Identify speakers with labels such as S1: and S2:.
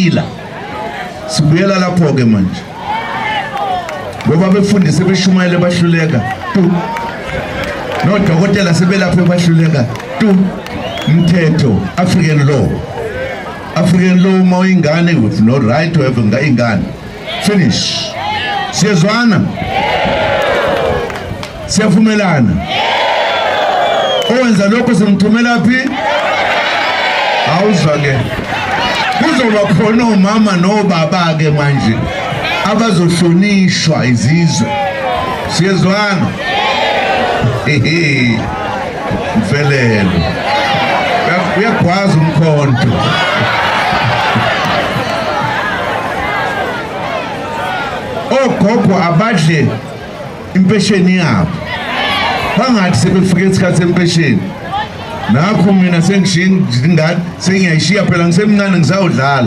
S1: siyaphila sibuyela lapho ke manje ngoba befundise beshumayele bahluleka tu nodokotela sebelaphe bahluleka tu umthetho African law mawingane with no right to have ingane finish siyezwana siyavumelana owenza lokho simthumela phi awuzwa ke kuzoba khona umama nobaba ke manje abazohlonishwa izizwe siyezwana mfelelo uyagwaza umkhonto ogogo abadle impesheni yabo bangathi sebefike isikhathi sempesheni nakho mina sengishingani sengiyayishiya phela ngisemncane ngisawudlala